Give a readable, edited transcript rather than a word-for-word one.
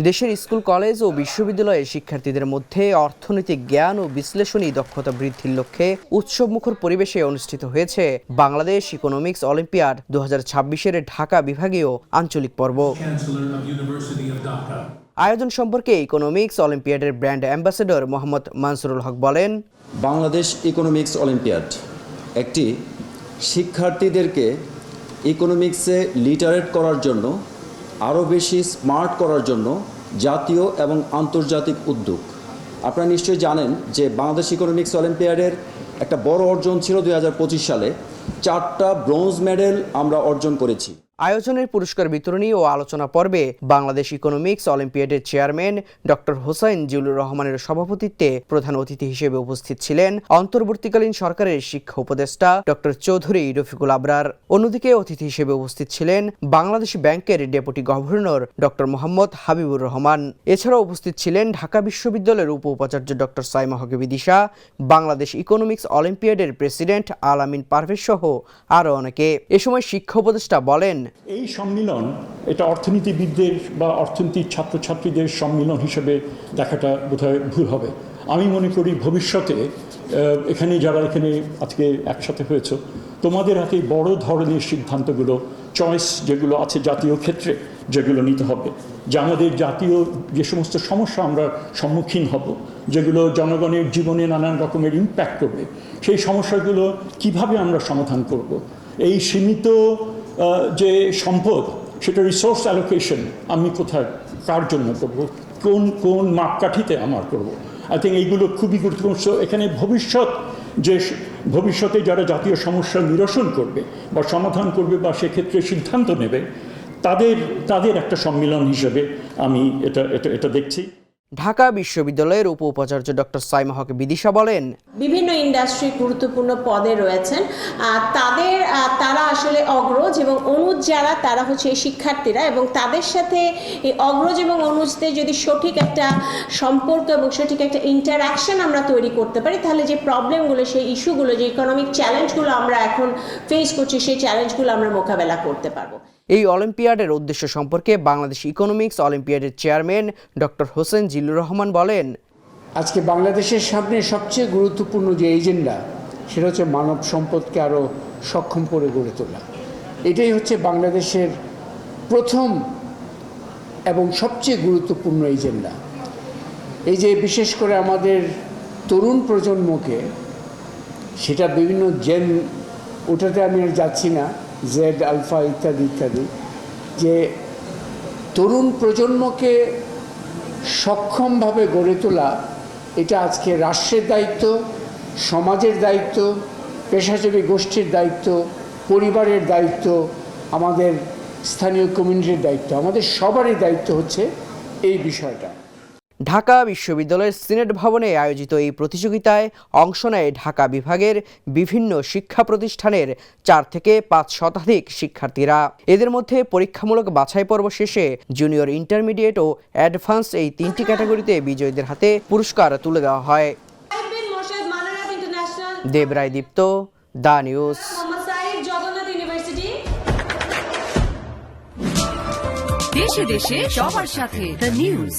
দেশের school, college ও বিশ্ববিদ্যালয়ের শিক্ষার্থীদের মধ্যে অর্থনৈতিক জ্ঞান ও বিশ্লেষণী দক্ষতা বৃদ্ধির লক্ষ্যে উৎসবমুখর পরিবেশে অনুষ্ঠিত হয়েছে বাংলাদেশ ইকোনমিক্স অলিম্পিয়াড 2026-এর ঢাকা বিভাগীয় আঞ্চলিক পর্ব। আয়োজন সম্পর্কে ইকোনমিক্স অলিম্পিয়াডের ব্র্যান্ড অ্যাম্বাসেডর মোহাম্মদ মানসুরুল হক বলেন, বাংলাদেশ ইকোনমিক্স অলিম্পিয়াড একটি শিক্ষার্থীদেরকে ইকোনমিক্সে লিটারেট করার জন্য, আরও বেশি স্মার্ট করার জন্য জাতীয় এবং আন্তর্জাতিক উদ্যোগ। আপনারা নিশ্চয়ই জানেন যে বাংলাদেশ ইকোনমিক্স অলিম্পিয়াডের একটা বড় অর্জন ছিল 2025 সালে 4টা ব্রোঞ্জ মেডেল আমরা অর্জন করেছি। আয়োজনের পুরস্কার বিতরণী ও আলোচনা পর্বে বাংলাদেশ ইকোনমিক্স অলিম্পিয়াডের চেয়ারম্যান ডক্টর হোসাইন জিল্লুর রহমানের সভাপতিত্বে প্রধান অতিথি হিসেবে উপস্থিত ছিলেন অন্তর্বর্তীকালীন সরকারের শিক্ষা উপদেষ্টা ডক্টর চৌধুরী রফিকুল আবরার। অন্যদিকে অতিথি হিসেবে উপস্থিত ছিলেন বাংলাদেশ ব্যাংকের deputy governor doctor Mohammad Habibur Rahman. এছাড়াও উপস্থিত ছিলেন ঢাকা বিশ্ববিদ্যালয়ের উপ উপাচার্য ডক্টর সাইমা হক বিদিশা, বাংলাদেশ ইকোনমিক্স অলিম্পিয়াডের প্রেসিডেন্ট আল আমিন পারভেজ সহ আরও অনেকে। এ সময় শিক্ষা উপদেষ্টা বলেন, এই সম্মিলন এটা অর্থনীতিবিদদের বা অর্থনীতির ছাত্রছাত্রীদের সম্মিলন হিসেবে দেখাটা বোধহয় ভুল হবে। আমি মনে করি ভবিষ্যতে এখানে যারা এখানে আজকে একসাথে হয়েছে, তোমাদের হাতে বড় ধরনের সিদ্ধান্তগুলো, চয়েস যেগুলো আছে জাতীয় ক্ষেত্রে যেগুলো নিতে হবে, যে আমাদের জাতীয় যে সমস্ত সমস্যা আমরা সম্মুখীন হব, যেগুলো জনগণের জীবনে নানান রকমের ইম্প্যাক্ট করবে, সেই সমস্যাগুলো কিভাবে আমরা সমাধান করব। এই সীমিত যে সম্পদ, সেটা রিসোর্স অ্যালোকেশন আমি কোথায় কার জন্য করব, কোন মাপকাঠিতে আমার করব। আই থিঙ্ক এইগুলো খুবই গুরুত্বপূর্ণ। এখানে ভবিষ্যতে যারা জাতীয় সমস্যা নিরসন করবে বা সমাধান করবে বা সেক্ষেত্রে সিদ্ধান্ত নেবে, তাদের একটা সম্মিলন হিসেবে আমি এটা দেখছি। ঢাকা বিশ্ববিদ্যালয়ের উপ উপাচার্য ডক্টর সাইমা হক বিদিশা বলেন, বিভিন্ন ইন্ডাস্ট্রি গুরুত্বপূর্ণ পদে রয়েছেন, তারা আসলে অগ্রজ এবং অনুজ যারা, তারা হচ্ছে এই শিক্ষার্থীরা, এবং তাদের সাথে এই অগ্রজ এবং অনুজদের যদি সঠিক একটা সম্পর্ক এবং সঠিক একটা ইন্টারাকশন আমরা তৈরি করতে পারি, তাহলে যে প্রবলেমগুলো, সেই ইস্যুগুলো, যে ইকোনমিক চ্যালেঞ্জগুলো আমরা এখন ফেস করছি, সেই চ্যালেঞ্জগুলো আমরা মোকাবেলা করতে পারবো। এই অলিম্পিয়াডের উদ্দেশ্য সম্পর্কে বাংলাদেশ ইকোনমিক্স অলিম্পিয়াডের চেয়ারম্যান ডক্টর হোসেন জিল্লুর রহমান বলেন, আজকে বাংলাদেশের সামনে সবচেয়ে গুরুত্বপূর্ণ যে এজেন্ডা, সেটা হচ্ছে মানব সম্পদকে আরও সক্ষম করে গড়ে তোলা। এটাই হচ্ছে বাংলাদেশের প্রথম এবং সবচেয়ে গুরুত্বপূর্ণ এজেন্ডা। এই যে বিশেষ করে আমাদের তরুণ প্রজন্মকে, সেটা বিভিন্ন জেন, ওটাতে আমি আর যাচ্ছি না, জেড, আলফা ইত্যাদি ইত্যাদি, যে তরুণ প্রজন্মকে সক্ষমভাবে গড়ে তোলা, এটা আজকে রাষ্ট্রের দায়িত্ব, সমাজের দায়িত্ব, পেশাজীবী গোষ্ঠীর দায়িত্ব, পরিবারের দায়িত্ব, আমাদের স্থানীয় কমিউনিটির দায়িত্ব, আমাদের সবারই দায়িত্ব হচ্ছে এই বিষয়টা। ঢাকা বিশ্ববিদ্যালয়ের সিনেট ভবনে আয়োজিত এই প্রতিযোগিতায় অংশ নেয় ঢাকা বিভাগের বিভিন্ন শিক্ষা প্রতিষ্ঠানের 4 থেকে 5 শতাধিক শিক্ষার্থীরা। এদের মধ্যে পরীক্ষামূলক বাছাই পর্ব শেষে জুনিয়র, ইন্টারমিডিয়েট ও অ্যাডভান্স এই 3টি ক্যাটাগরিতে বিজয়ীদের হাতে পুরস্কার তুলে দেওয়া হয়। দেবরায় দীপ্ত, দা নিউজ। দেশে দেশে সবার সাথে দ্য নিউজ।